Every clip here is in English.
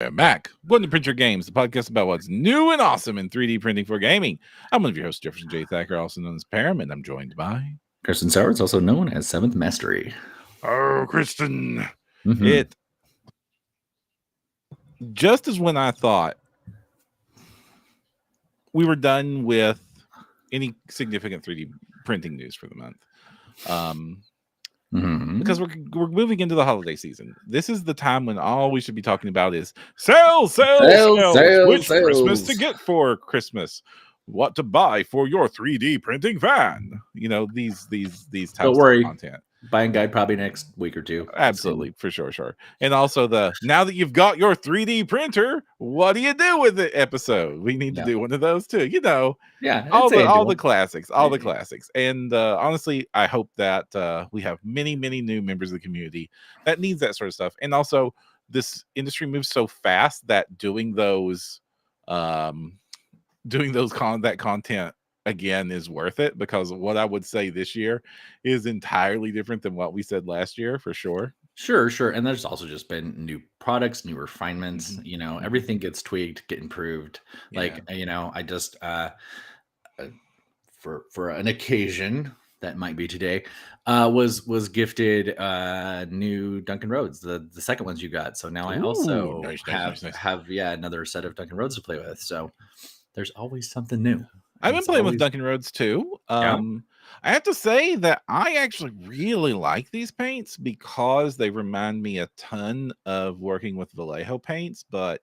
Mac, Welcome to Print Your Games, the podcast about what's new and awesome in 3D printing for gaming. I'm one of your hosts, Jefferson J. Thacker, also known as Param, and I'm joined by Kristen Sowers, also known as Seventh Mastery. Oh, Kristen. It just as when I thought we were done with any significant 3D printing news for the month. Because we're moving into the holiday season. This is the time when all we should be talking about is sales. Which Christmas to get for Christmas? What to buy for your 3D printing van? You know, these types of content. Buying guide probably next week or two. Absolutely, for sure. And also now that you've got your 3D printer, what do you do with it episode? We need to do one of those too. You know, all the classics, the classics. And honestly, I hope that we have many new members of the community that needs that sort of stuff. And also, this industry moves so fast that doing that content again is worth it, because what I would say this year is entirely different than what we said last year, for sure. Sure. And there's also just been new products, new refinements. You know, everything gets tweaked, get improved. Like, you know, I just for an occasion that might be today, was gifted new Duncan Roads, the second ones you got. So now I also have another set of Duncan Roads to play with. So there's always something new. I've been playing with Duncan Roads too. I have to say that I actually really like these paints because they remind me a ton of working with Vallejo paints, but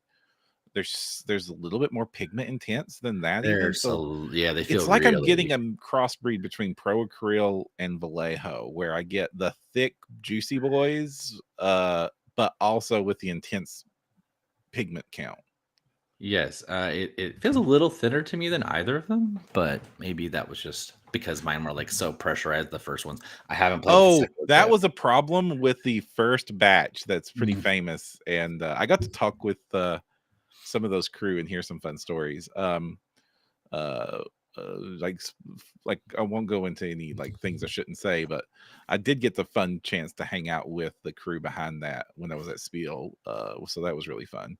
there's a little bit more pigment intense than that. They feel. It's like I'm getting a crossbreed between Pro Acryl and Vallejo, where I get the thick, juicy boys, but also with the intense pigment count. Yes, it feels a little thinner to me than either of them, but maybe that was just because mine were like so pressurized, the first ones. I haven't played. That was a problem with the first batch that's pretty famous, and I got to talk with some of those crew and hear some fun stories. Like I won't go into any like things I shouldn't say, but I did get the fun chance to hang out with the crew behind that when I was at Spiel, so that was really fun.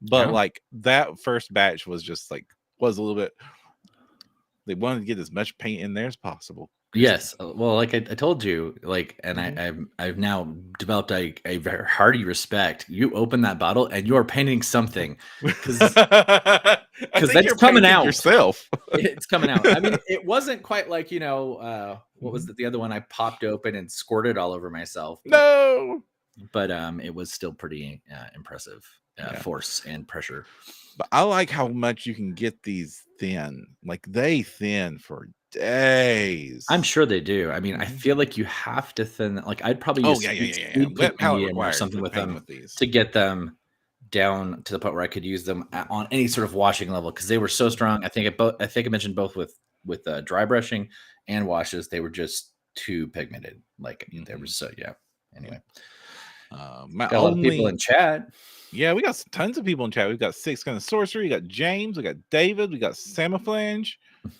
But like that first batch was just like a little bit. They wanted to get as much paint in there as possible. Yes, well, like I told you, like, and I've now developed a very hearty respect. You open that bottle and you are painting something because that's coming out yourself. It's coming out. I mean, it wasn't quite like, you know, what was the other one I popped open and squirted all over myself. But it was still pretty impressive. Force and pressure. But I like how much you can get these thin. Like they thin for days. I'm sure they do. I mean, I feel like you have to thin. Like I'd probably use wet palette or something with them to get them down to the point where I could use them on any sort of washing level, because they were so strong. I think I mentioned both with dry brushing and washes. They were just too pigmented. Like they were so Anyway, got a lot of people in chat. Yeah, we got tons of people in chat. We've got Six Kind of Sorcery, we got James, we got David, we got Samaflange,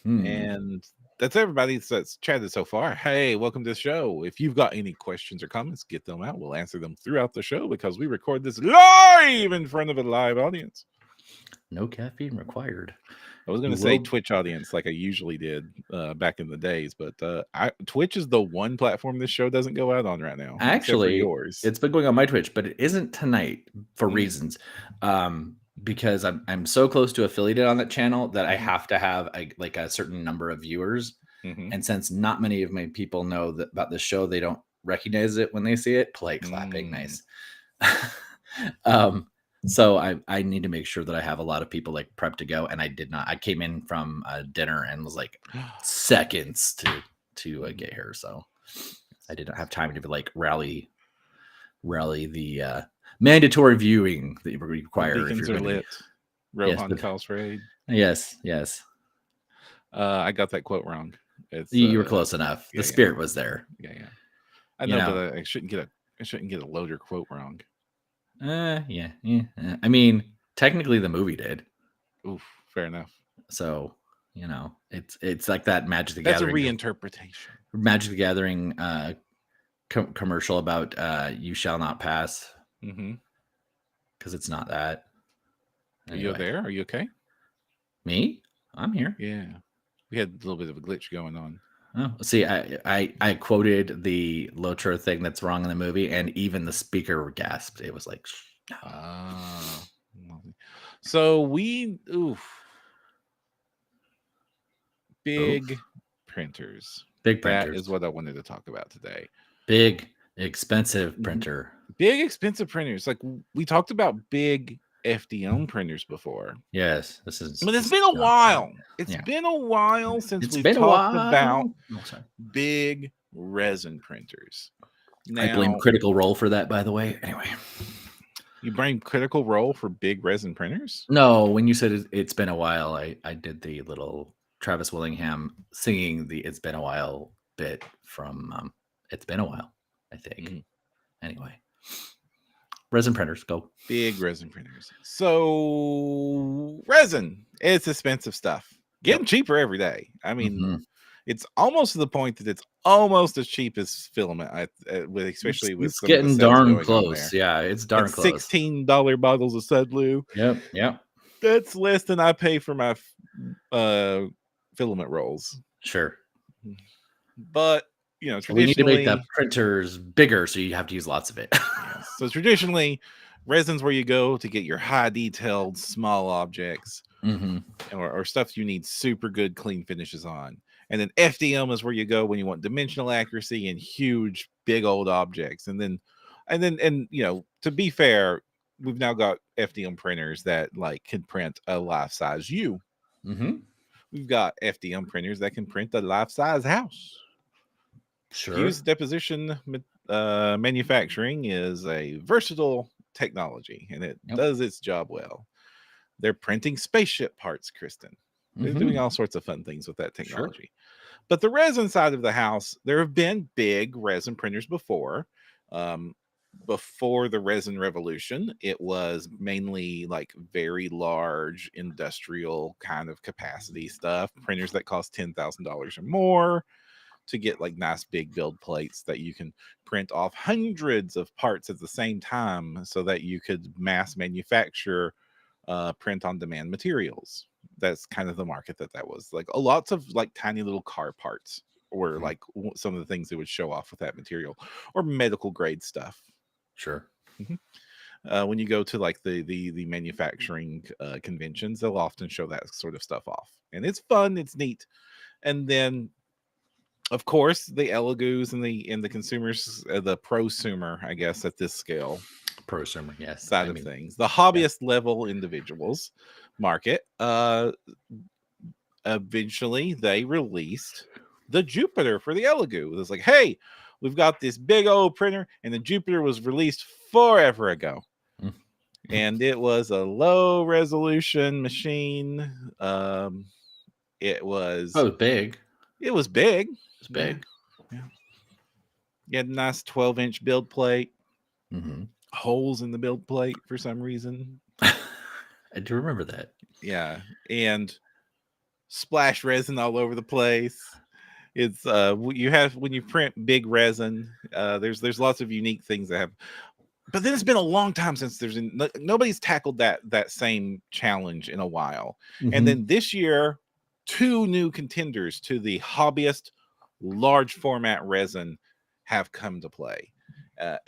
and that's everybody that's chatted so far. Hey, welcome to the show. If you've got any questions or comments, get them out. We'll answer them throughout the show because we record this live in front of a live audience. No caffeine required. I was going to say Twitch audience like I usually did back in the days, but Twitch is the one platform this show doesn't go out on right now. Actually, it's been going on my Twitch, but it isn't tonight for reasons. Because I'm so close to affiliated on that channel that I have to have a certain number of viewers. And since not many of my people know about the show, they don't recognize it when they see it. Play clapping, nice. So I need to make sure that I have a lot of people like prepped to go, and I did not. I came in from dinner and was like seconds to get here, so I did not have time to like rally the mandatory viewing that you require. Beacons are lit. Rohan calls raid. Yes. I got that quote wrong. You were close enough. The spirit was there. Yeah. I know, but I shouldn't get a loader quote wrong. Yeah. I mean, technically the movie did. Oof, fair enough. So, you know, it's like that Magic the Gathering. That's a reinterpretation. Magic the Gathering commercial about you shall not pass. Because it's not that. Anyway. Are you there? Are you okay? Me? I'm here. Yeah. We had a little bit of a glitch going on. Oh, see, I quoted the Lotro thing that's wrong in the movie, and even the speaker gasped. It was like, so big printers. Big printers. That is what I wanted to talk about today. Big, expensive printer. Big, expensive printers. Like we talked about big FDM printers before. Yes, this is. But it's been a while. It's been a while since we've talked about big resin printers. Now, I blame Critical Role for that, by the way. Anyway, you blame Critical Role for big resin printers? No, when you said it's been a while, I did the little Travis Willingham singing the "It's Been a While" bit from "It's Been a While," I think. Anyway. Resin printers, go. Big resin printers. So resin, it's expensive stuff. Getting cheaper every day. I mean, it's almost to the point that it's almost as cheap as filament. Especially with it's getting darn close. Yeah, it's darn close. $16 bottles of Sudloo. Yep. That's less than I pay for my filament rolls. Sure, but you know, we need to make the printers bigger, so you have to use lots of it. Yes. So traditionally, resin's where you go to get your high detailed small objects or stuff you need super good clean finishes on. And then FDM is where you go when you want dimensional accuracy and huge big old objects. And you know, to be fair, we've now got FDM printers that like can print a life-size U. We've got FDM printers that can print a life-size house. Sure. Fused deposition manufacturing is a versatile technology, and it does its job well. They're printing spaceship parts, Kristen. They're doing all sorts of fun things with that technology. Sure. But the resin side of the house, there have been big resin printers before. Before the resin revolution, it was mainly like very large industrial kind of capacity stuff, printers that cost $10,000 or more, to get like nice big build plates that you can print off hundreds of parts at the same time so that you could mass manufacture print on demand materials. That's kind of the market that was like. Lots of like tiny little car parts were like some of the things that would show off with that material, or medical grade stuff. Sure. When you go to like the manufacturing conventions, they'll often show that sort of stuff off, and it's fun, it's neat. And then of course, the Elegoo's and the consumers, the prosumer, I guess, at this scale, prosumer, yes, side of things, the hobbyist level individuals market. Eventually, they released the Jupiter for the Elegoo. It was like, hey, we've got this big old printer, and the Jupiter was released forever ago, and it was a low resolution machine. It was big. It was big. It's big. Yeah. You had a nice 12-inch build plate. Holes in the build plate for some reason. I do remember that. Yeah. And splash resin all over the place. It's you have, when you print big resin, there's lots of unique things that have. But then it's been a long time since nobody's tackled that same challenge in a while. And then this year, 2 new contenders to the hobbyist large format resin have come to play.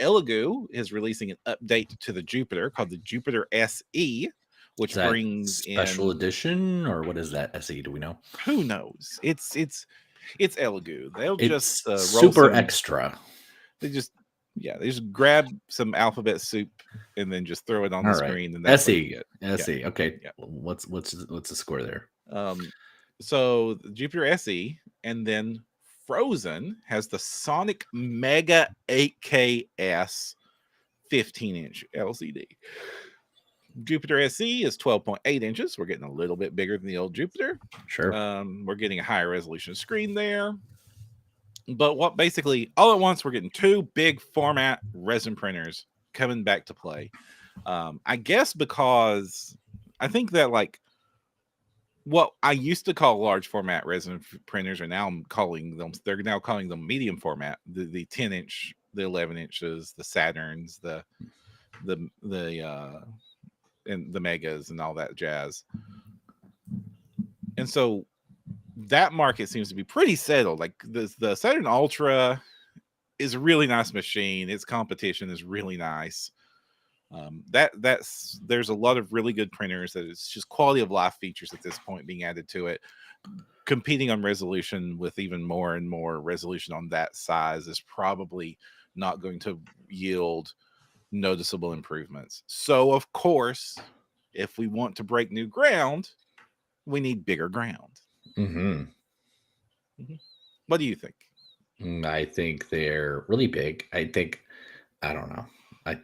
Elegoo is releasing an update to the Jupiter called the Jupiter SE, which brings special edition, or what is that SE? Do we know? Who knows? It's Elegoo. They'll just roll super extra. They just grab some alphabet soup and then just throw it on the screen. And that's SE. SE. Okay. Yeah. What's the score there? So the Jupiter SE, and then Frozen has the Sonic Mega 8KS 15-inch LCD. Jupiter SE is 12.8 inches. We're getting a little bit bigger than the old Jupiter. Sure. We're getting a higher resolution screen there. But basically all at once, we're getting 2 big format resin printers coming back to play. I guess because I think that like what I used to call large format resin printers are now they're now calling them medium format. The 10-inch, the 11 inches, the Saturns, the and the Megas and all that jazz. And so that market seems to be pretty settled. Like the Saturn Ultra is a really nice machine. Its competition is really nice. There's a lot of really good printers that it's just quality of life features at this point being added to it. Competing on resolution with even more and more resolution on that size is probably not going to yield noticeable improvements. So of course, if we want to break new ground, we need bigger ground. What do you think? I think they're really big. I don't know.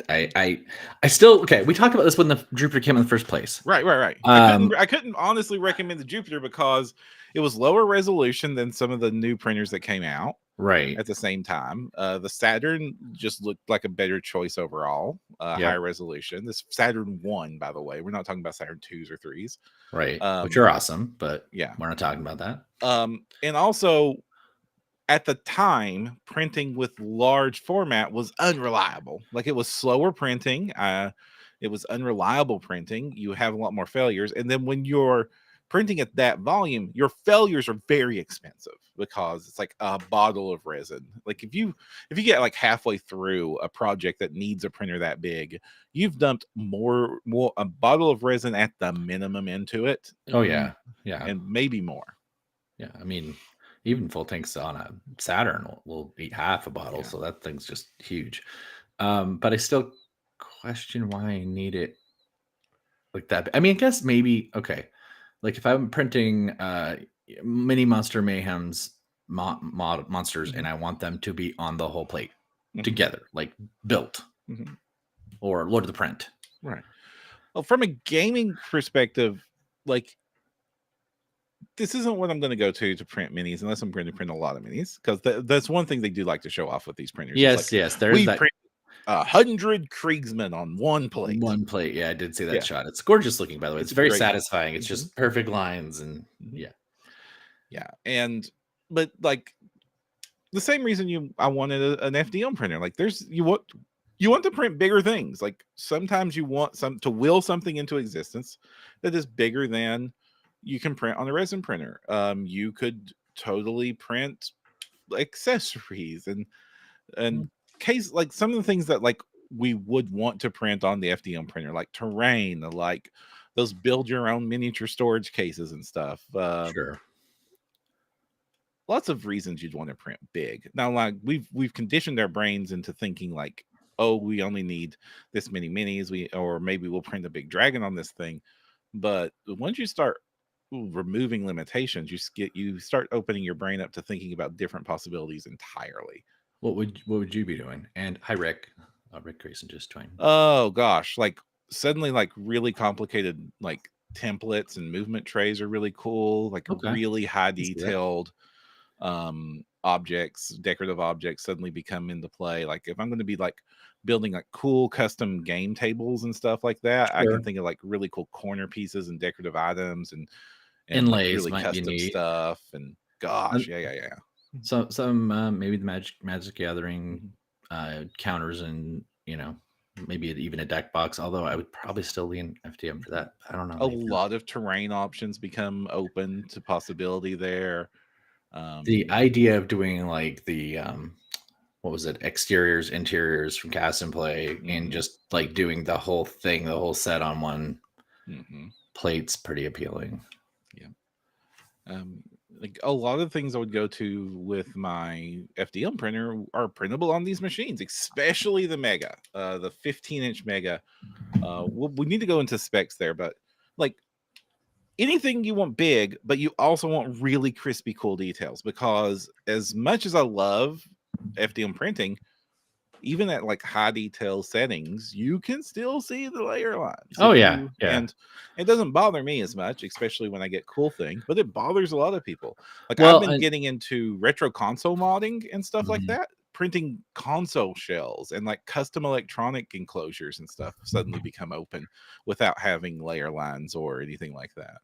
I still, okay. We talked about this when the Jupiter came in the first place. Right. I couldn't honestly recommend the Jupiter because it was lower resolution than some of the new printers that came out. Right. At the same time, the Saturn just looked like a better choice overall. Higher resolution. This Saturn 1, by the way, we're not talking about Saturn 2s or 3s. Right. Which are awesome, but yeah, we're not talking about that. And also, at the time, printing with large format was unreliable. Like it was slower printing. It was unreliable printing. You have a lot more failures. And then when you're printing at that volume, your failures are very expensive because it's like a bottle of resin. Like if you get like halfway through a project that needs a printer that big, you've dumped more a bottle of resin at the minimum into it. Oh yeah. And maybe more. Yeah. I mean, even full tanks on a Saturn will eat half a bottle. So that thing's just huge. But I still question why I need it like that. I mean, I guess maybe, okay. Like if I'm printing mini Monster Mayhem's monsters and I want them to be on the whole plate together, like built, or Lord of the Print. Right. Well, from a gaming perspective, like this isn't what I'm going to go to print minis unless I'm going to print a lot of minis, because that's one thing they do like to show off with these printers. Yes, like, there's we print 100 Kriegsmen on one plate. One plate, yeah, I did see that shot. It's gorgeous looking, by the way. It's very satisfying. It's just perfect lines, and but like the same reason I wanted an FDM printer. Like you want to print bigger things. Like sometimes you want to will something into existence that is bigger than you can print on a resin printer. You could totally print accessories and case, like some of the things that like we would want to print on the FDM printer, like terrain, like those build your own miniature storage cases and stuff. Sure. Lots of reasons you'd want to print big. Now, like we've conditioned our brains into thinking like, oh, we only need this many minis, or maybe we'll print a big dragon on this thing. But once you start removing limitations, you start opening your brain up to thinking about different possibilities entirely. What would you be doing? And hi, Rick. Rick Grayson just joined. Oh gosh, like suddenly like really complicated like templates and movement trays are really cool. Like really high detailed objects, decorative objects suddenly become into play. Like if I'm going to be like building like cool custom game tables and stuff like that, I can think of like really cool corner pieces and decorative items and inlays, like really custom stuff. And gosh, yeah. So some maybe the Magic Gathering counters, and maybe even a deck box. Although I would probably still lean FDM for that. I don't know. A lot of terrain options become open to possibility there. The idea of doing like the what was it, exteriors, interiors from Cast and Play, and just like doing the whole thing, the whole set on one plate's pretty appealing. Yeah. Like a lot of things I would go to with my FDM printer are printable on these machines, especially the Mega, the 15-inch Mega. We need to go into specs there, but like anything you want big, but you also want really crispy, cool details, because as much as I love FDM printing, even at like high detail settings, you can still see the layer lines. And it doesn't bother me as much, especially when I get cool things, but it bothers a lot of people. Like I've been getting into retro console modding and stuff like that, printing console shells and like custom electronic enclosures and stuff suddenly become open without having layer lines or anything like that.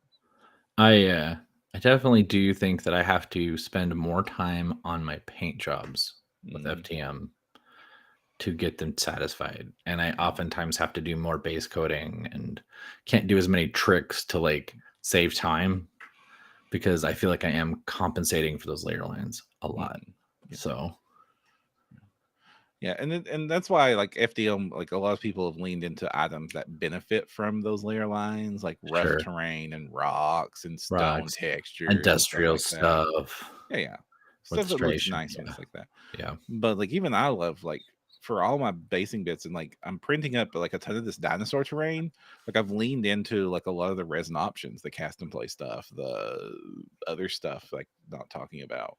I definitely do think that I have to spend more time on my paint jobs with FDM. to get them satisfied. And I oftentimes have to do more base coating and can't do as many tricks to like save time because I feel like I am compensating for those layer lines a lot. Yeah. So yeah, and that's why like FDM, like a lot of people have leaned into items that benefit from those layer lines, like rough terrain and rocks and stone textures, industrial stuff. Yeah, stuff that looks nice when it's like that. Yeah, but like even I love like for all my basing bits and like I'm printing up like a ton of this dinosaur terrain. Like I've leaned into like a lot of the resin options, the cast and play stuff, the other stuff like not talking about.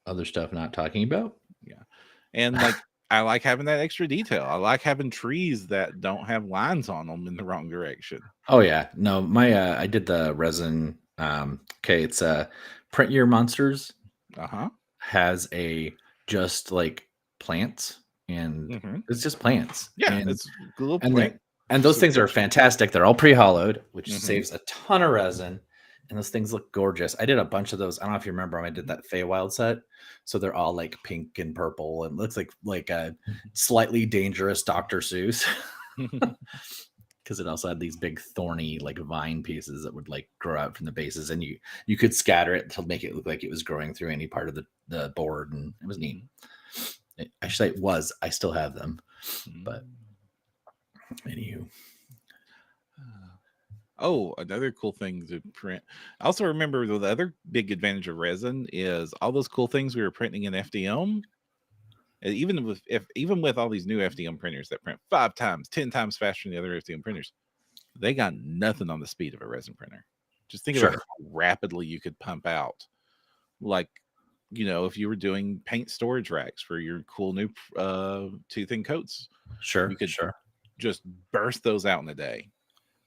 Other stuff not talking about. Yeah, and like I like having that extra detail. I like having trees that don't have lines on them in the wrong direction. Oh yeah, no, my I did the resin. Okay, it's Print Your Monsters. Has a just like plants and it's just plants. Yeah, and it's little plant. And those things are fantastic. They're all pre-hollowed, which saves a ton of resin. And those things look gorgeous. I did a bunch of those. I don't know if you remember when I did that Feywild set. So they're all like pink and purple and looks like a slightly dangerous Dr. Seuss. Because it also had these big thorny like vine pieces that would like grow out from the bases, and you could scatter it to make it look like it was growing through any part of the board, and it was neat. I should say it was. I still have them, but anywho. Oh, another cool thing to print. I also remember the other big advantage of resin is all those cool things we were printing in FDM. Even with all these new FDM printers that print 5 times, 10 times faster than the other FDM printers, they got nothing on the speed of a resin printer. Just think about how rapidly you could pump out. Like, if you were doing paint storage racks for your cool new tooth and coats, you could just burst those out in a day.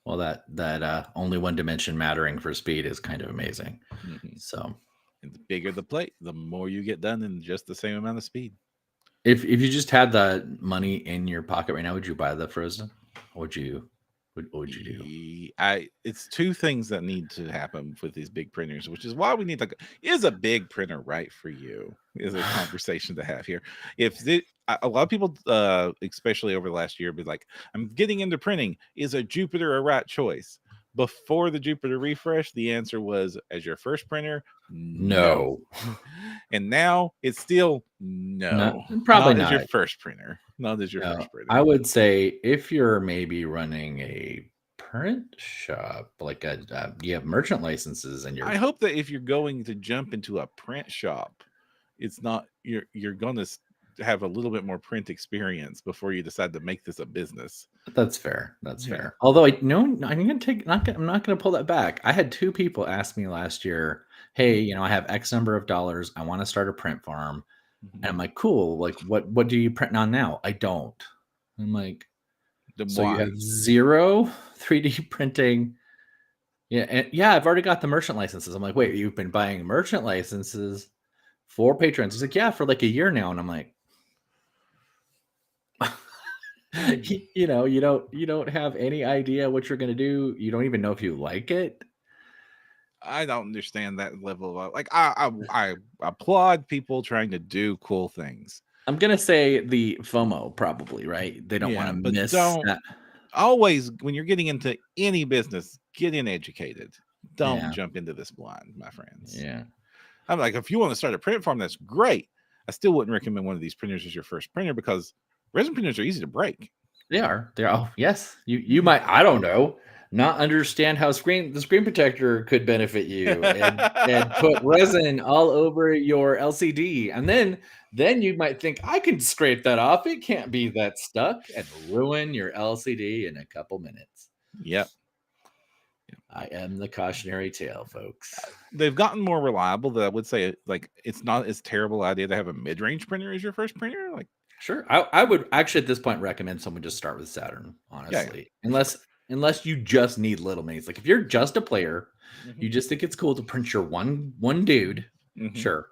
Well, that only one dimension mattering for speed is kind of amazing. So, and the bigger the plate, the more you get done in just the same amount of speed. If you just had the money in your pocket right now, would you buy the Frozen? What would you do? It's two things that need to happen with these big printers, which is why we need is a big printer right for you? Is a conversation to have here. A lot of people, especially over the last year, be like, I'm getting into printing. Is a Jupiter a right choice? Before the Jupiter refresh, the answer was, as your first printer, no. And now it's still no. Probably not as your first printer. Not as your first printer. I would say if you're maybe running a print shop, like you have merchant licenses, and I hope that if you're going to jump into a print shop, it's not you're going to have a little bit more print experience before you decide to make this a business. That's fair. That's fair. Although I'm not going to pull that back. I had 2 people ask me last year, hey, I have X number of dollars. I want to start a print farm. And I'm like, cool. Like, what do you print on now? I don't. I'm like, so you have 0 3D printing. Yeah. I've already got the merchant licenses. I'm like, wait, you've been buying merchant licenses for patrons? He's like, yeah, for like a year now. And I'm like, you don't have any idea what you're going to do. You don't even know if you like it. I don't understand that level of like I applaud people trying to do cool things. I'm gonna say the FOMO probably, right? They don't want to miss that. Always when you're getting into any business, get in educated. Don't jump into this blind, my friends. Yeah. I'm like, if you want to start a print farm, that's great. I still wouldn't recommend one of these printers as your first printer because resin printers are easy to break. They are. Oh, yes. You might, I don't know, not understand how the screen protector could benefit you and put resin all over your LCD. And then you might think, I can scrape that off. It can't be that stuck, and ruin your LCD in a couple minutes. Yep. I am the cautionary tale, folks. They've gotten more reliable. That I would say, like, it's not as terrible idea to have a mid-range printer as your first printer. Like, sure, I would actually at this point recommend someone just start with Saturn, honestly. Yeah. Unless you just need little minis. Like if you're just a player, you just think it's cool to print your one dude. Sure,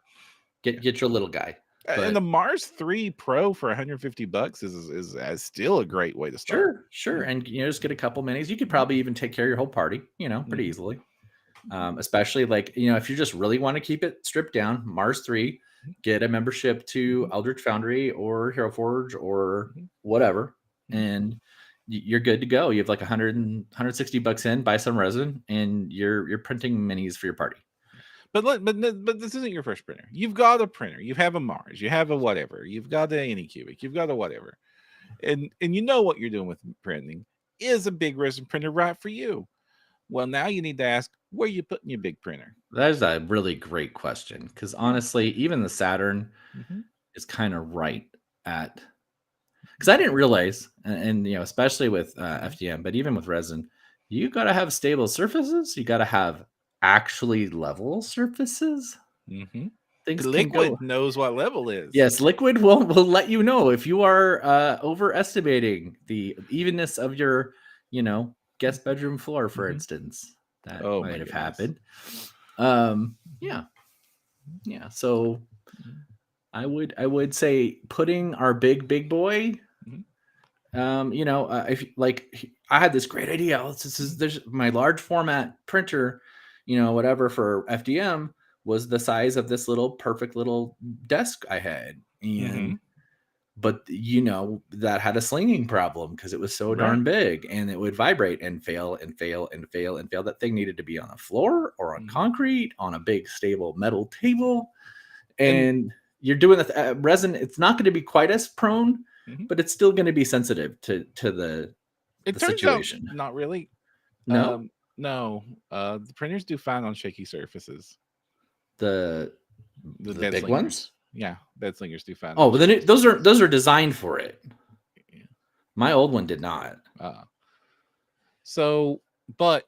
get your little guy. And the Mars 3 Pro for $150 is still a great way to start. Sure. And just get a couple minis. You could probably even take care of your whole party, pretty easily. Especially like, if you just really want to keep it stripped down, Mars 3, get a membership to Eldritch Foundry or Hero Forge or whatever, and you're good to go. You have like $160 in, buy some resin, and you're printing minis for your party. But this isn't your first printer. You've got a printer. You have a Mars. You have a whatever. You've got an Anycubic. You've got a whatever. And you know what you're doing with printing. Is a big resin printer right for you? Well, now you need to ask, where you putting your big printer? That is a really great question, because honestly, even the Saturn is kind of right at, because I didn't realize, and especially with FDM, but even with resin, you got to have stable surfaces. You got to have actually level surfaces. Things liquid knows what level is. Yes, liquid will let you know if you are overestimating the evenness of your guest bedroom floor, for instance. That might have happened. Yeah. So I would say putting our big boy. If like I had this great idea. There's my large format printer, whatever for FDM was the size of this perfect little desk I had, and but that had a slinging problem because it was so darn big, and it would vibrate and fail and fail and fail and fail. That thing needed to be on the floor or on concrete on a big stable metal table, and you're doing the resin. It's not going to be quite as prone, but it's still going to be sensitive to the situation. Out, not really. No, no. The printers do fine on shaky surfaces. The big slingers. Ones. Yeah, bed slingers do fine. Oh, but then those are designed for it. Yeah. My old one did not. So, but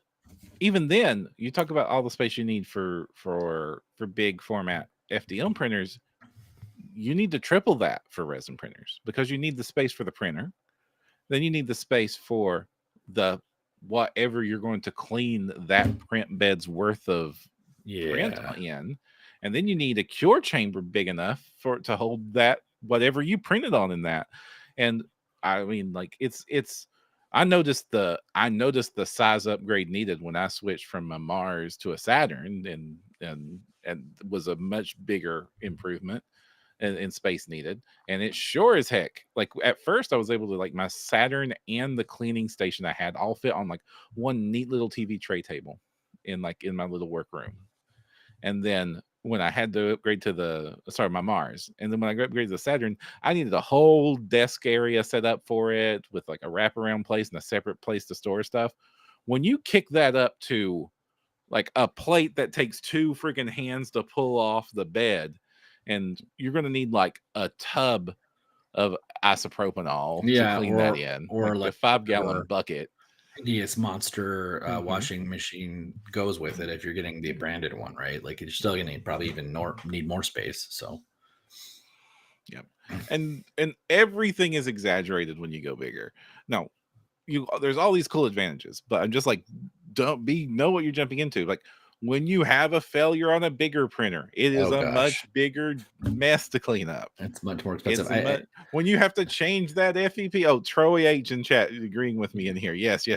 even then, you talk about all the space you need for big format FDM printers. You need to triple that for resin printers, because you need the space for the printer. Then you need the space for the whatever you're going to clean that print bed's worth of print in. And then you need a cure chamber big enough for it to hold that whatever you printed on in that. And I mean, like it's I noticed the size upgrade needed when I switched from a Mars to a Saturn, and was a much bigger improvement in space needed. And it sure as heck, like at first I was able to, like, my Saturn and the cleaning station I had all fit on like one neat little TV tray table in my little workroom. And then when I had to upgrade to my Mars, and then when I upgraded to the Saturn, I needed a whole desk area set up for it with like a wraparound place and a separate place to store stuff. When you kick that up to like a plate that takes 2 freaking hands to pull off the bed, and you're going to need like a tub of isopropanol to clean that in, or like a 5-gallon bucket. Hideous monster washing machine goes with it if you're getting the branded one, right? Like you're still gonna probably even need more space. So yep. And everything is exaggerated when you go bigger. Now, there's all these cool advantages, but I'm just like, know what you're jumping into. Like, when you have a failure on a bigger printer, it is much bigger mess to clean up. It's much more expensive. When you have to change that FEP, Troy H in chat agreeing with me in here. Yes.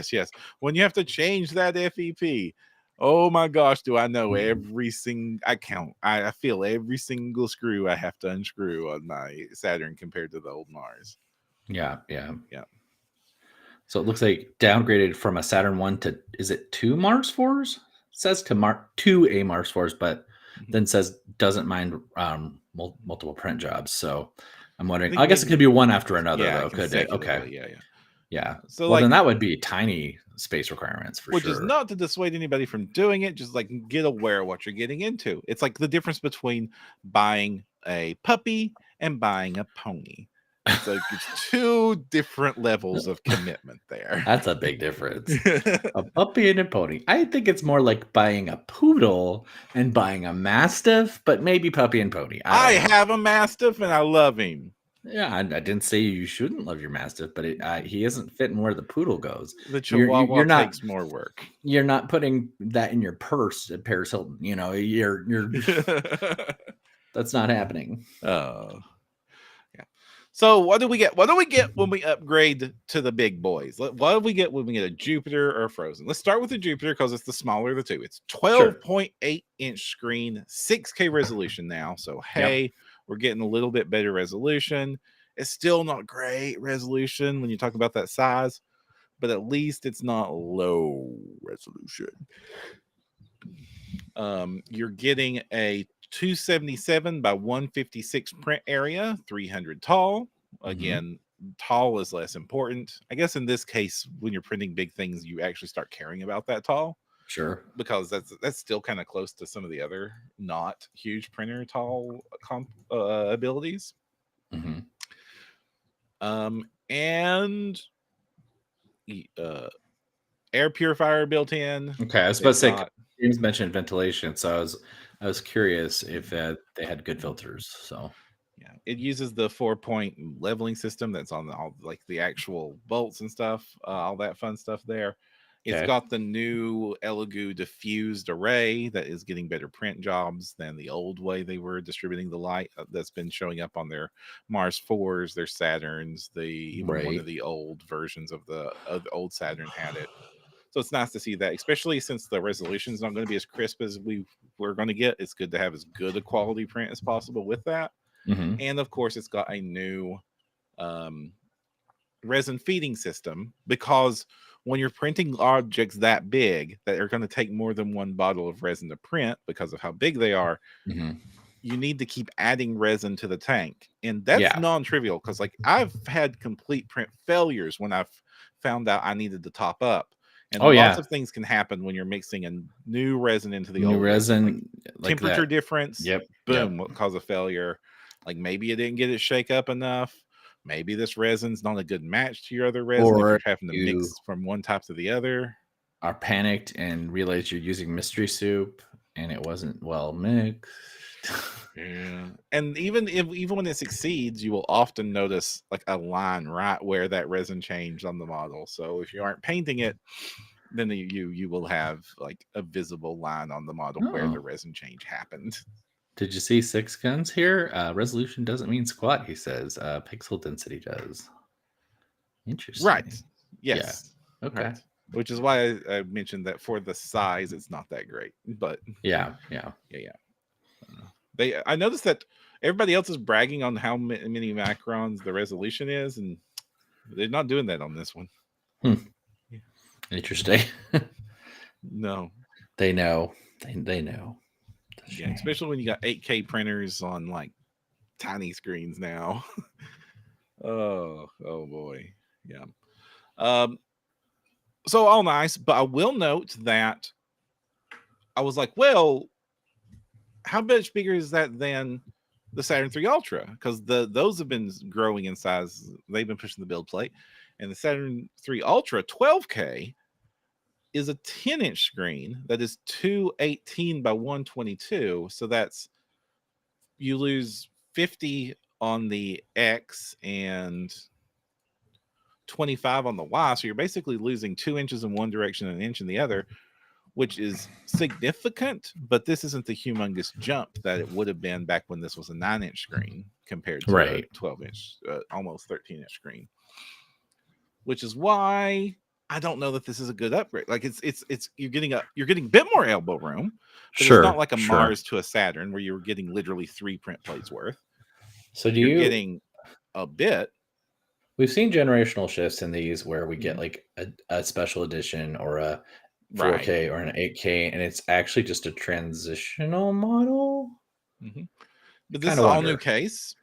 When you have to change that FEP, oh my gosh, do I know every single? I feel every single screw I have to unscrew on my Saturn compared to the old Mars. Yeah. So it looks like downgraded from a Saturn 1 to, is it 2 Mars 4s? Says to a Mars 4s, but then says doesn't mind multiple print jobs. So I'm wondering, I guess it could be one after another, though, could it? Okay. Yeah. So then that would be tiny space requirements for sure. Which is not to dissuade anybody from doing it, just like get aware of what you're getting into. It's like the difference between buying a puppy and buying a pony. It's like it's 2 different levels of commitment there. That's a big difference. A puppy and a pony. I think it's more like buying a poodle and buying a mastiff, but maybe puppy and pony. I have a mastiff and I love him. Yeah, I didn't say you shouldn't love your mastiff, but he isn't fitting where the poodle goes. The Chihuahua takes more work. You're not putting that in your purse at Paris Hilton. You're that's not happening. Oh. So what do we get? What do we get when we upgrade to the big boys? What do we get when we get a Jupiter or a Frozen? Let's start with the Jupiter because it's the smaller of the two. It's 12.8-inch screen, 6K resolution now. So hey, we're getting a little bit better resolution. It's still not great resolution when you talk about that size, but at least it's not low resolution. You're getting a 277 by 156 print area, 300 tall. Again, tall is less important. I guess in this case, when you're printing big things, you actually start caring about that tall. Sure. Because that's still kind of close to some of the other not huge printer tall abilities. And air purifier built in. Okay, I was about to say, James mentioned ventilation, so I was curious if they had good filters. So yeah, it uses the 4-point leveling system that's on all like the actual bolts and stuff, all that fun stuff there. It's got the new Elegoo diffused array that is getting better print jobs than the old way they were distributing the light that's been showing up on their Mars 4s, their Saturns, even one of the old versions of the old Saturn had it. So it's nice to see that, especially since the resolution is not going to be as crisp as we're going to get. It's good to have as good a quality print as possible with that. And of course, it's got a new resin feeding system, because when you're printing objects that big that are going to take more than one bottle of resin to print because of how big they are, you need to keep adding resin to the tank. And that's non-trivial, because like I've had complete print failures when I've found out I needed to top up. And lots of things can happen when you're mixing a new resin into the old resin. Like temperature difference, boom, will cause a failure. Like maybe you didn't get it shake up enough. Maybe this resin's not a good match to your other resin, or if you're having to mix from one type to the other. Are panicked and realize you're using mystery soup and it wasn't well mixed. Yeah, and even when it succeeds, you will often notice like a line right where that resin changed on the model. So if you aren't painting it, then you will have like a visible line on the model where the resin change happened. Did you see 6 guns here? Resolution doesn't mean squat, he says. Pixel density does. Interesting. Right. Yes. Yeah. Okay. Right. Which is why I mentioned that for the size, it's not that great. But yeah. I noticed that everybody else is bragging on how many macrons the resolution is, and they're not doing that on this one. Interesting. No. They know. They know. Yeah, especially when you got 8K printers on like tiny screens now. oh boy. Yeah. So all nice, but I will note that I was like, well, how much bigger is that than the Saturn 3 Ultra? Because those have been growing in size. They've been pushing the build plate. And the Saturn 3 Ultra 12K is a 10-inch screen that is 218 by 122. So that's, you lose 50 on the X and 25 on the Y. So you're basically losing 2 inches in one direction and an inch in the other, which is significant, but this isn't the humongous jump that it would have been back when this was a 9-inch screen compared to a 12-inch, almost 13-inch screen. Which is why I don't know that this is a good upgrade. Like it's you're getting a bit more elbow room, but it's not like a Mars to a Saturn where you're getting literally 3 print plates worth. So you're getting a bit. We've seen generational shifts in these where we get like a special edition or a 4K or an 8K, and it's actually just a transitional model. But this is all new case.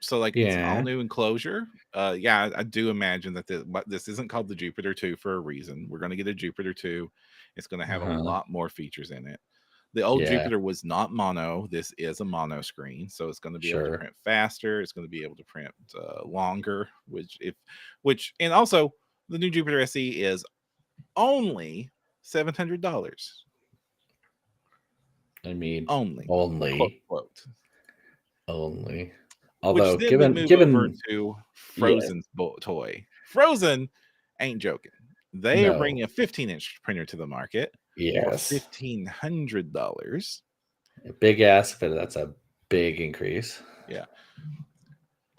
So like it's all new enclosure. I do imagine that this isn't called the Jupiter 2 for a reason. We're going to get a Jupiter 2. It's going to have a lot more features in it. The old Jupiter was not mono. This is a mono screen, so it's going to be able to print faster. It's going to be able to print longer, and also the new Jupiter SE is only $700. I mean, only quote. Only. Although, which then we move over to Frozen's toy. Frozen ain't joking. They are bringing a 15-inch printer to the market for $1,500. A big ask, but that's a big increase. Yeah.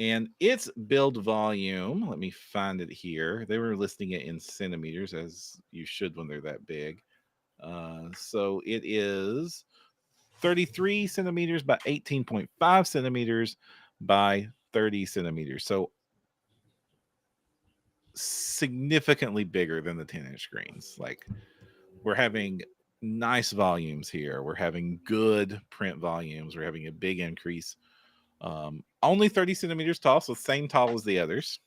And its build volume, let me find it here. They were listing it in centimeters, as you should when they're that big. So it is 33 centimeters by 18.5 centimeters by 30 centimeters. So significantly bigger than the 10-inch screens. Like, we're having nice volumes here. We're having good print volumes. We're having a big increase. Only 30 centimeters tall, so same tall as the others.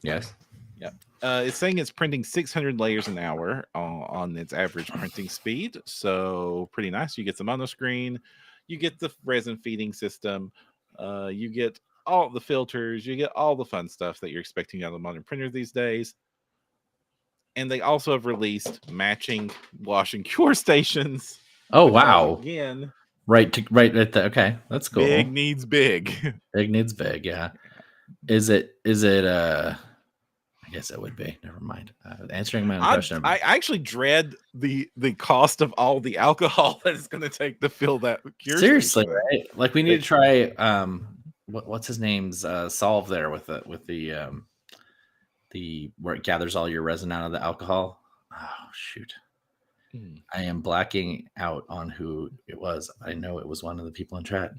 Yes. Yeah. It's saying it's printing 600 layers an hour on its average printing speed. So pretty nice. You get some mono screen. You get the resin feeding system. You get all the filters. You get all the fun stuff that you're expecting out of the modern printer these days. And they also have released matching wash and cure stations. Oh, wow. Again. Right at the, okay, that's cool. Big needs big. Big needs big, yeah. Is it I guess it would be. Never mind. Answering my own question. I actually dread the cost of all the alcohol that it's going to take to fill that cure. Seriously, right? Like, we need to try what's his name's solve there with the where it gathers all your resin out of the alcohol. Oh shoot. I am blacking out on who it was. I know it was one of the people in chat.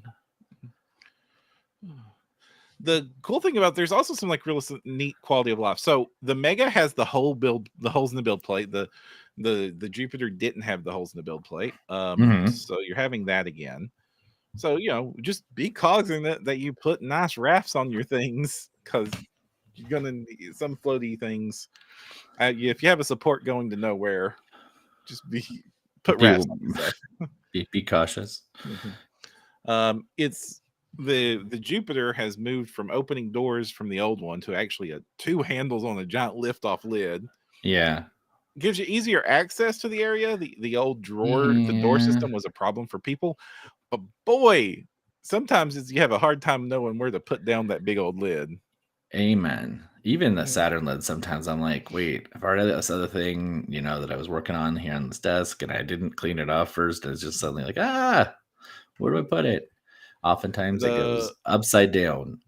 The cool thing about there's also some like real neat quality of life. So the Mega has the holes in the build plate. The Jupiter didn't have the holes in the build plate. So you're having that again. So, just be cognizant that you put nice rafts on your things, because you're gonna need some floaty things. If you have a support going to nowhere, just put rafts on your stuff. Be cautious. It's the Jupiter has moved from opening doors from the old one to actually 2 handles on a giant lift-off lid. Yeah. Gives you easier access to the area. The old the door system was a problem for people. But boy, sometimes you have a hard time knowing where to put down that big old lid. Amen. Even the Saturn lid, sometimes I'm like, wait, I've already this other thing, that I was working on here on this desk, and I didn't clean it off first. And it's just suddenly like, where do I put it? Oftentimes it goes upside down.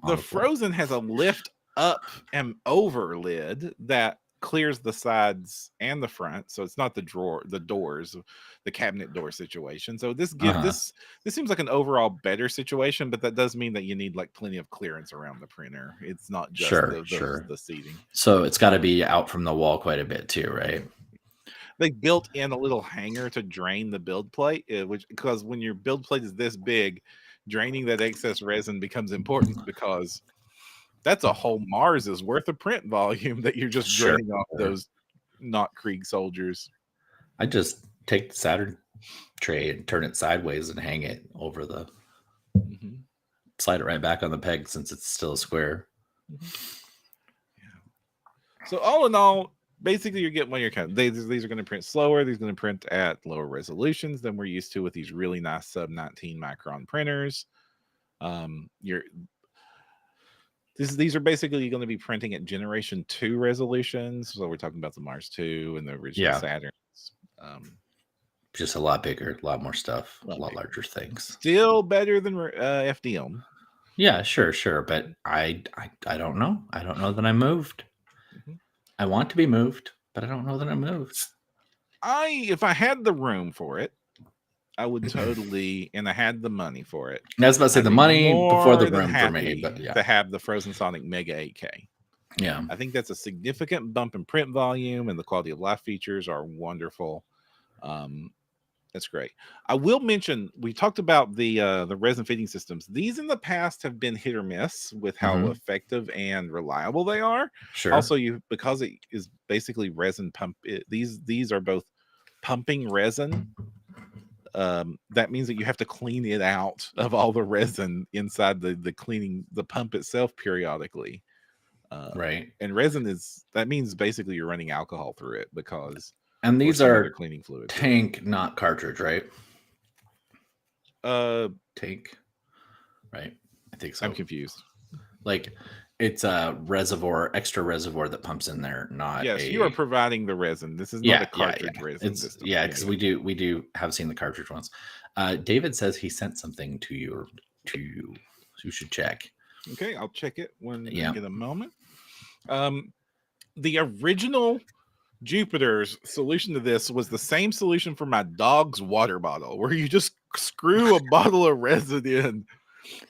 The Frozen has a lift up and over lid that clears the sides and the front, so it's not the doors, the cabinet door situation. So this seems like an overall better situation, but that does mean that you need like plenty of clearance around the printer. It's not just the seating. So it's got to be out from the wall quite a bit too, right? They built in a little hanger to drain the build plate, because when your build plate is this big, draining that excess resin becomes important, because that's a whole Mars's worth of print volume that you're just draining off those not Krieg soldiers. I just take the Saturn tray and turn it sideways and hang it over the slide it right back on the peg, since it's still a square. So all in all, basically you're getting what you're kind of, these are going to print slower. These are going to print at lower resolutions than we're used to with these really nice sub 19 micron printers. These are basically going to be printing at generation 2 resolutions. So we're talking about the Mars 2 and the original Saturns. Just a lot bigger, a lot more stuff, a lot larger things. Still better than FDM. Yeah, sure. But I don't know. I don't know that I moved. I want to be moved, but I don't know that I moved. If I had the room for it, I would totally, and I had the money for it. I was about to say the money before the room for me, but to have the Frozen Sonic Mega 8K. Yeah, I think that's a significant bump in print volume, and the quality of life features are wonderful. That's great. I will mention, we talked about the resin feeding systems. These in the past have been hit or miss with how effective and reliable they are. Sure. Also, because it is basically resin pump. These are both pumping resin. That means that you have to clean it out of all the resin inside the pump itself periodically. Right. And resin that means basically you're running alcohol through it, because. And these are cleaning fluid. Tank, not cartridge, right? Tank, right? I think so. I'm confused. Like, it's a extra reservoir that pumps in there, not. Yes, you are providing the resin. This is not a cartridge resin system. Yeah, because we do have seen the cartridge ones. David says he sent something to you. you should check. Okay, I'll check it when I get a moment. The original Jupiter's solution to this was the same solution for my dog's water bottle, where you just screw a bottle of resin in,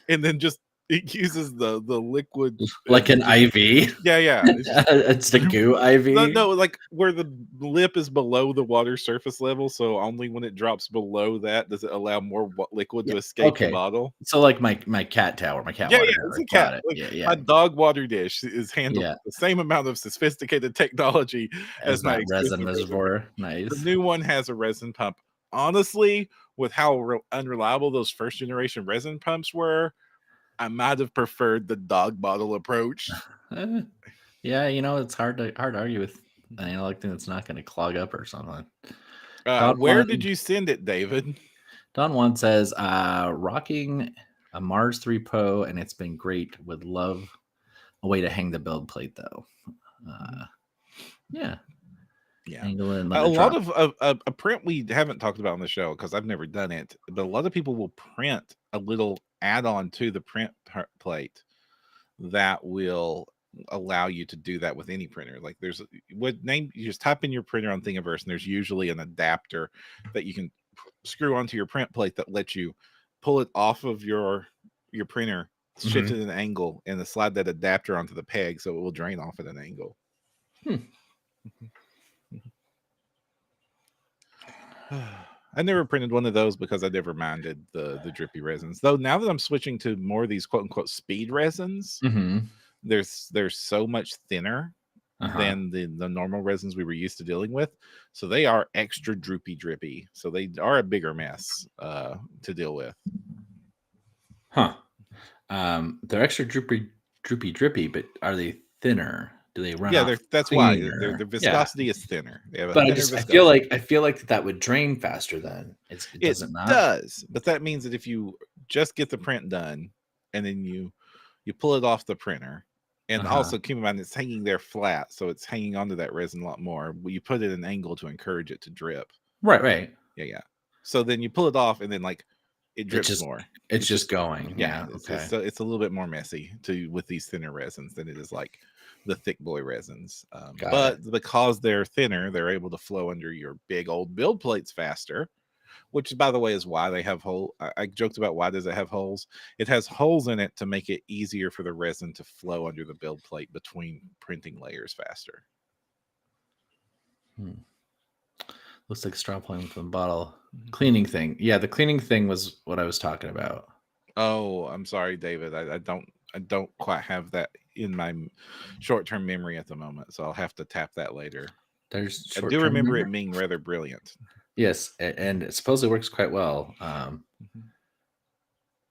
and then just it uses the liquid like an IV. Yeah. It's the goo IV. No, like where the lip is below the water surface level, so only when it drops below that does it allow more liquid to escape the bottle. So like my cat tower, my cat water. It's a cat. My dog water dish is handled with the same amount of sophisticated technology as my resin reservoir. Nice. The new one has a resin pump. Honestly, with how unreliable those first generation resin pumps were, I might have preferred the dog bottle approach. Yeah, it's hard to argue with an analog thing that's not going to clog up or something. Where did you send it, David? Don Juan says, rocking a Mars 3 Pro, and it's been great. Would love a way to hang the build plate, though. Yeah. A lot of a print we haven't talked about on the show because I've never done it, but a lot of people will print a little add-on to the print plate that will allow you to do that with any printer. Like there's you just type in your printer on Thingiverse, and there's usually an adapter that you can screw onto your print plate that lets you pull it off of your printer, shift it at an angle, and then slide that adapter onto the peg so it will drain off at an angle. I never printed one of those because I never minded the drippy resins. Though now that I'm switching to more of these quote unquote speed resins, they're so much thinner than the normal resins we were used to dealing with. So they are extra drippy. So they are a bigger mess to deal with. They're extra drippy, but are they thinner? Do they run? Yeah, that's why their viscosity is thinner. But I feel like that would drain faster. Then it does, but that means that if you just get the print done and then you pull it off the printer, and also keep in mind it's hanging there flat, so it's hanging onto that resin a lot more. But you put it at an angle to encourage it to drip. Right. Yeah. So then you pull it off, and then it drips more. It's just going. So it's a little bit more messy with these thinner resins than it is like the thick boy resins. But because they're thinner, they're able to flow under your big old build plates faster, which by the way is why they have holes. I joked about why does it have holes. It has holes in it to make it easier for the resin to flow under the build plate between printing layers faster. Looks like straw pulling from the bottle. Cleaning thing. Yeah, the cleaning thing was what I was talking about. Oh, I'm sorry, David. I don't quite have that in my short-term memory at the moment, so I'll have to tap that later. I do remember it being rather brilliant. Yes, and it supposedly works quite well. I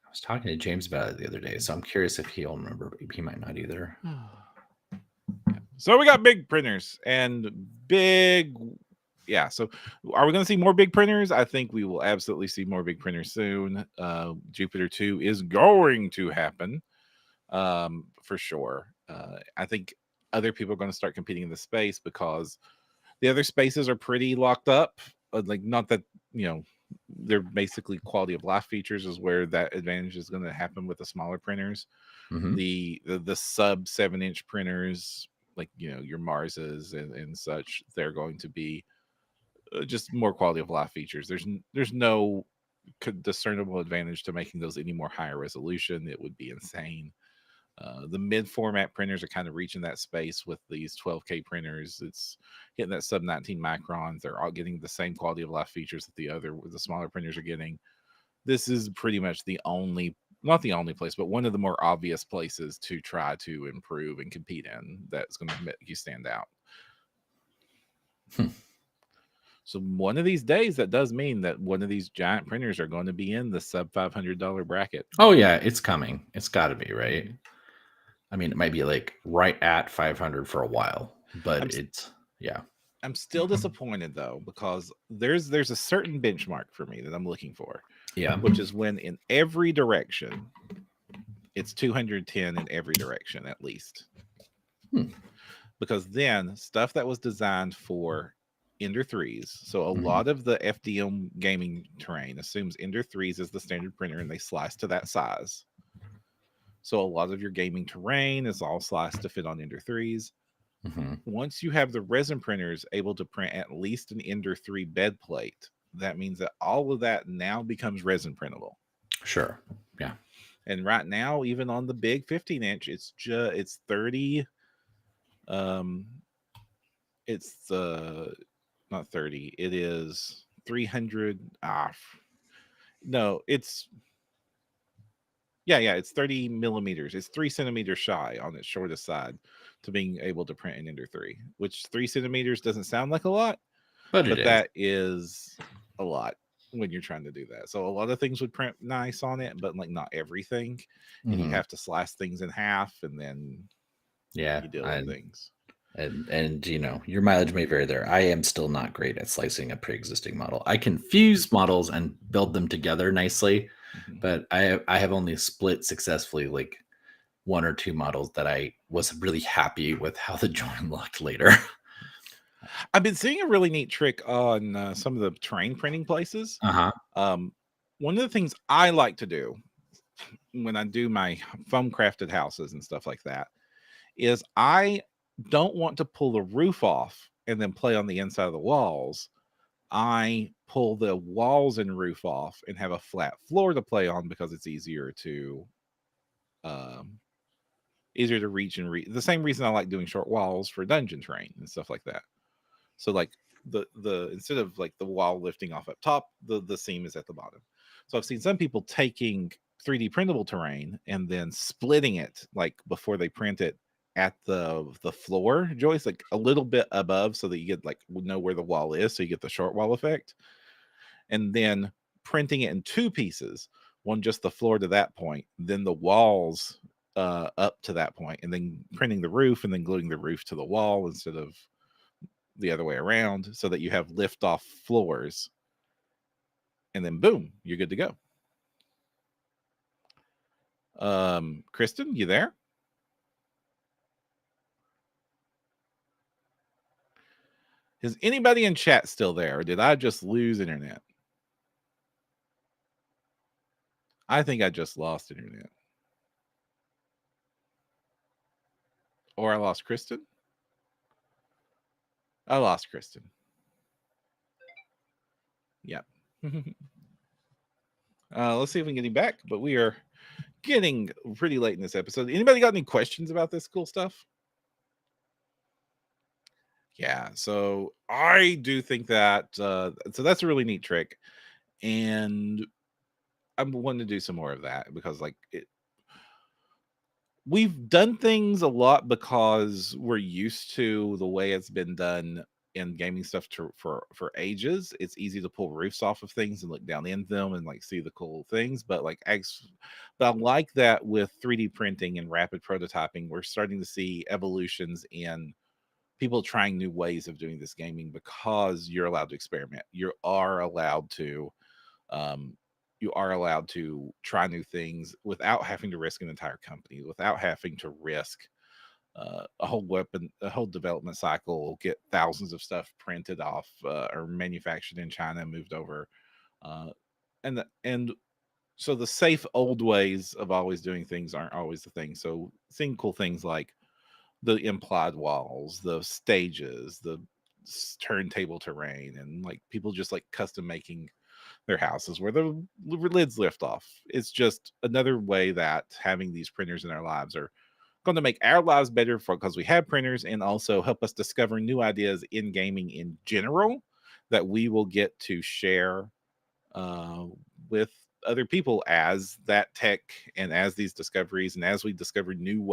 was talking to James about it the other day, so I'm curious if he'll remember. He might not either. So we got big printers and big... Yeah, so are we going to see more big printers? I think we will absolutely see more big printers soon. Jupiter 2 is going to happen for sure. I think other people are going to start competing in the space because the other spaces are pretty locked up. Like, not that, they're basically quality of life features is where that advantage is going to happen with the smaller printers. The sub 7-inch printers, like, your Marses and such, they're going to be just more quality of life features. There's no discernible advantage to making those any more higher resolution. It would be insane. The mid format printers are kind of reaching that space with these 12K printers. It's hitting that sub 19 microns. They're all getting the same quality of life features that the smaller printers are getting. This is pretty much not the only place, but one of the more obvious places to try to improve and compete in that's going to make you stand out. So one of these days, that does mean that one of these giant printers are going to be in the sub $500 bracket. Oh yeah, it's coming. It's got to be, right? I mean, it might be like right at 500 for a while, but I'm still disappointed though, because there's a certain benchmark for me that I'm looking for. Yeah, which is when in every direction, it's 210 in every direction at least. Because then stuff that was designed for Ender 3s. So a lot of the FDM gaming terrain assumes Ender 3s is the standard printer and they slice to that size. So a lot of your gaming terrain is all sliced to fit on Ender 3s. Once you have the resin printers able to print at least an Ender 3 bed plate, that means that all of that now becomes resin printable. Sure. Yeah. And right now, even on the big 15-inch, it's 30. It's not 30. It is 300. No, it's it's 30 millimeters. It's 3 centimeters shy on its shortest side to being able to print an Ender 3, which 3 centimeters doesn't sound like a lot, but that is a lot when you're trying to do that. So a lot of things would print nice on it, but like not everything. And you have to slice things in half, and then you deal with things. And you know, your mileage may vary there. I am still not great at slicing a pre-existing model. I can fuse models and build them together nicely, but I have only split successfully like 1 or 2 models that I was really happy with how the join looked later. I've been seeing a really neat trick on some of the terrain printing places. One of the things I like to do when I do my foam crafted houses and stuff like that is I don't want to pull the roof off and then play on the inside of the walls. I pull the walls and roof off and have a flat floor to play on because it's easier to reach and read. The same reason I like doing short walls for dungeon terrain and stuff like that. So like the instead of like the wall lifting off up top, the seam is at the bottom. So I've seen some people taking 3D printable terrain and then splitting it like before they print it at the floor joist, like a little bit above, so that you get like know where the wall is, so you get the short wall effect, and then printing it in 2 pieces, one just the floor to that point, then the walls up to that point, and then printing the roof and then gluing the roof to the wall instead of the other way around, so that you have lift off floors, and then boom, you're good to go. Kristen, you there? Is anybody in chat still there, or did I just lose internet? I think I just lost internet. Or I lost Kristen? I lost Kristen. Yep. Let's see if we can get him back, but we are getting pretty late in this episode. Anybody got any questions about this cool stuff? Yeah, so I do think that so that's a really neat trick, and I'm wanting to do some more of that because like we've done things a lot because we're used to the way it's been done in gaming stuff for ages. It's easy to pull roofs off of things and look down in them and like see the cool things, but I like that with 3D printing and rapid prototyping, we're starting to see evolutions in people trying new ways of doing this gaming because you're allowed to experiment. You are allowed to try new things without having to risk an entire company, without having to risk a whole development cycle, get thousands of stuff printed off or manufactured in China and moved over. And so the safe old ways of always doing things aren't always the thing. So seeing cool things like the implied walls, the stages, the turntable terrain, and like people just like custom making their houses where the lids lift off. It's just another way that having these printers in our lives are going to make our lives better because we have printers, and also help us discover new ideas in gaming in general that we will get to share with other people as that tech and as these discoveries and as we discover new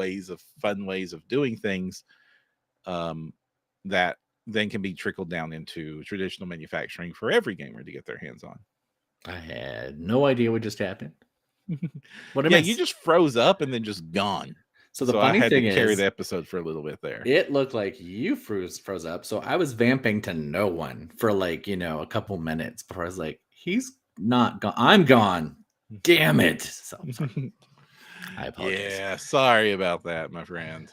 fun ways of doing things that then can be trickled down into traditional manufacturing for every gamer to get their hands on. I had no idea what just happened. You just froze up and then just gone. So the funny thing is, carry the episode for a little bit there. It looked like you froze up. So I was vamping to no one for like, a couple minutes before I was like, he's not gone. I'm gone. Damn it. So I apologize. Yeah, sorry about that, my friend.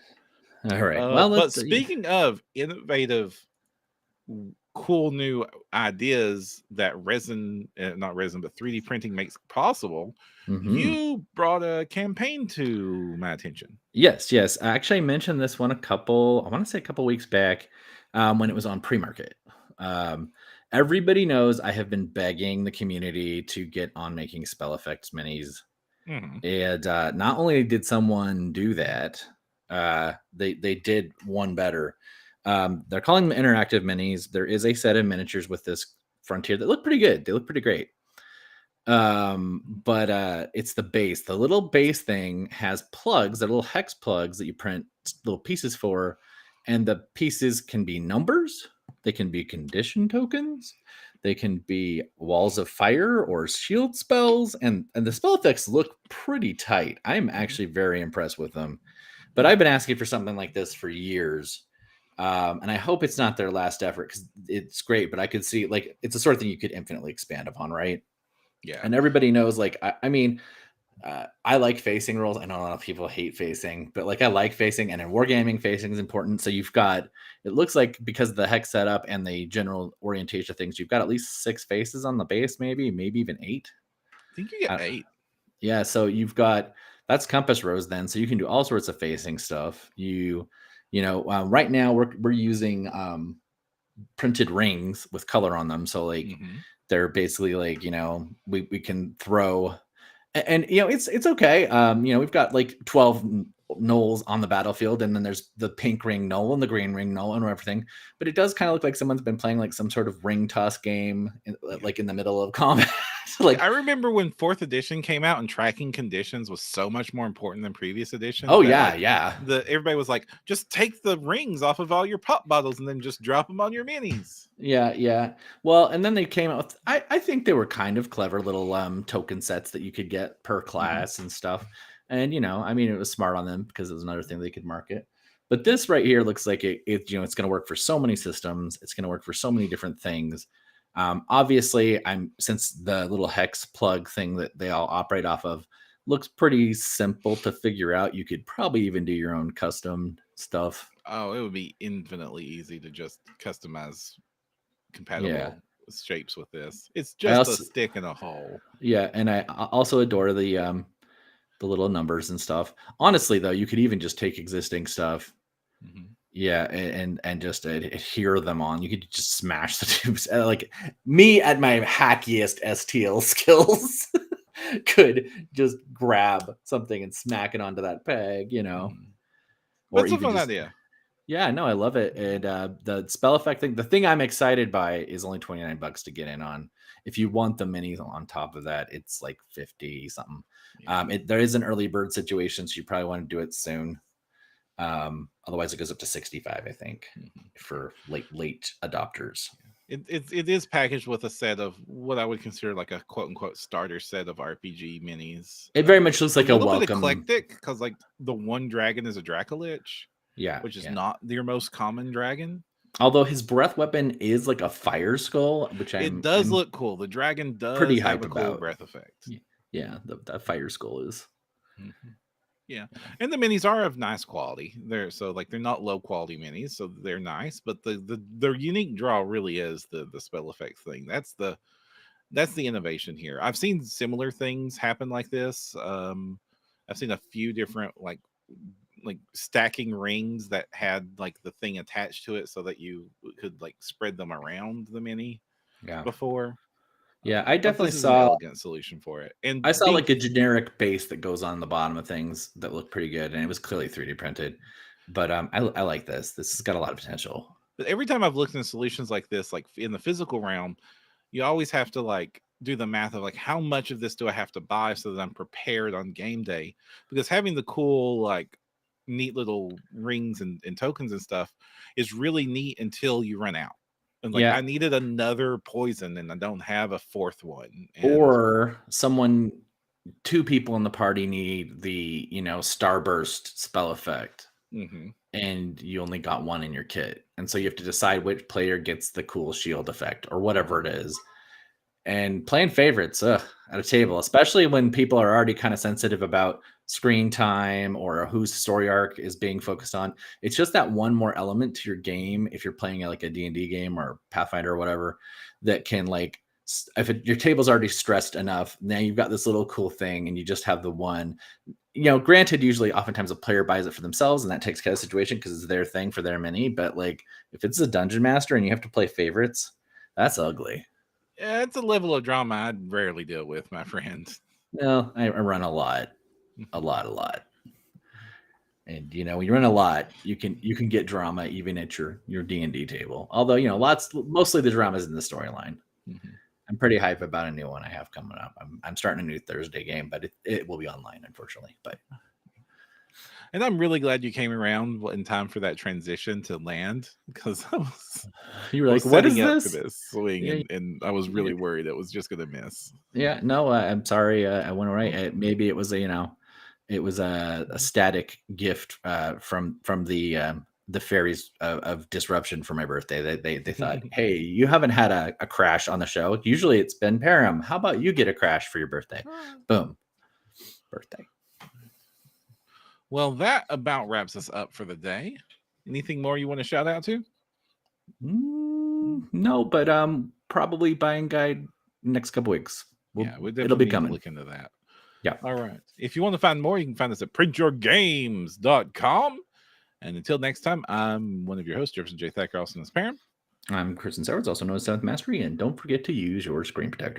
All right. But speaking of innovative, cool new ideas that resin, not resin, but 3D printing makes possible, you brought a campaign to my attention. Yes. I actually mentioned this one I want to say a couple weeks back, when it was on pre-market. Everybody knows I have been begging the community to get on making spell effects minis. And not only did someone do that, they did one better. They're calling them interactive minis. There is a set of miniatures with this frontier that look pretty good. They look pretty great. But it's the base. The little base thing has plugs, the little hex plugs that you print little pieces for, and the pieces can be numbers, they can be condition tokens, they can be walls of fire or shield spells, and the spell effects look pretty tight. I'm actually very impressed with them. But I've been asking for something like this for years. And I hope it's not their last effort, because it's great, but I could see, like, it's the sort of thing you could infinitely expand upon, right? Yeah. And everybody knows, like, I mean, I like facing rules. I know a lot of people hate facing, but like, I like facing, and in wargaming, facing is important. So you've got, it looks like, because of the hex setup and the general orientation of things, you've got at least 6 faces on the base, maybe even 8. I think you get 8. Yeah. So you've got, that's compass rose then. So you can do all sorts of facing stuff. Right now we're using printed rings with color on them. So like, they're basically like, we can throw, and it's okay. We've got like 12 gnolls on the battlefield, and then there's the pink ring gnoll and the green ring gnoll and everything. But it does kind of look like someone's been playing like some sort of ring toss game, like in the middle of combat. Like, I remember when 4th edition came out and tracking conditions was so much more important than previous editions. Oh yeah. Everybody was like, just take the rings off of all your pop bottles and then just drop them on your minis. Yeah. Well, and then they came out with, I think they were kind of clever little token sets that you could get per class and stuff. And it was smart on them, because it was another thing they could market. But this right here looks like it's going to work for so many systems. It's going to work for so many different things. Obviously, since the little hex plug thing that they all operate off of looks pretty simple to figure out, you could probably even do your own custom stuff. Oh, it would be infinitely easy to just customize compatible shapes with this. It's just a stick in a hole. Yeah, and I also adore the little numbers and stuff. Honestly, though, you could even just take existing stuff. Yeah, and just adhere them on. You could just smash the tubes. Like me at my hackiest STL skills could just grab something and smack it onto that peg, That's a fun idea. Yeah, no, I love it. And the spell effect thing, the thing I'm excited by is only $29 to get in on. If you want the minis on top of that, it's like 50 something. Yeah. There is an early bird situation, so you probably want to do it soon. Otherwise it goes up to 65, I think, for late adopters. It is packaged with a set of what I would consider like a quote unquote starter set of RPG minis. It very much looks like a welcome. Bit eclectic, because like the one dragon is a Dracolich, which is not your most common dragon. Although his breath weapon is like a fire skull, which it does look cool. The dragon does pretty have hyped a cool about breath effect. Yeah, the fire skull is. Yeah, and the minis are of nice quality. They're not low quality minis, so they're nice. But the unique draw really is the spell effect thing. That's the innovation here. I've seen similar things happen like this. I've seen a few different like stacking rings that had like the thing attached to it, so that you could like spread them around the mini. Before. Yeah, I definitely saw an elegant solution for it. And I saw like a generic base that goes on the bottom of things that looked pretty good, and it was clearly 3D printed. But I like this. This has got a lot of potential. But every time I've looked into solutions like this, like in the physical realm, you always have to like do the math of like, how much of this do I have to buy so that I'm prepared on game day? Because having the cool, like, neat little rings and tokens and stuff is really neat until you run out. And like, I needed another poison and I don't have a 4th one. Or 2 people in the party need the, starburst spell effect. And you only got 1 in your kit. And so you have to decide which player gets the cool shield effect or whatever it is. And playing favorites at a table, especially when people are already kind of sensitive about screen time or whose story arc is being focused on. It's just that one more element to your game. If you're playing like a D&D game or Pathfinder or whatever, that can like, your table's already stressed enough, now you've got this little cool thing and you just have the one, granted, usually oftentimes a player buys it for themselves and that takes care of the situation because it's their thing for their mini. But like if it's a dungeon master and you have to play favorites, that's ugly. Yeah, it's a level of drama I rarely deal with, my friend. No, I run a lot. And when you run a lot, you can get drama even at your D&D table. Although mostly the drama is in the storyline. Mm-hmm. I'm pretty hyped about a new one I have coming up. I'm starting a new Thursday game, but it will be online, unfortunately. And I'm really glad you came around in time for that transition to land, because you were like, "What is this?" For this swing, and I was really worried it was just going to miss. Yeah, no, I'm sorry. I went right. Maybe it was it was a static gift from the fairies of disruption for my birthday. They thought, hey, you haven't had a crash on the show. Usually it's Ben Parham. How about you get a crash for your birthday? Boom, birthday. Well, that about wraps us up for the day. Anything more you want to shout out to? No, but probably buying guide next couple weeks. It'll be coming. Look into that. Yeah. All right. If you want to find more, you can find us at printyourgames.com. And until next time, I'm one of your hosts, Jefferson J. Thacker, also known as Parham. I'm Kristen Sowards, also known as Seventh Mastery, and don't forget to use your screen protector.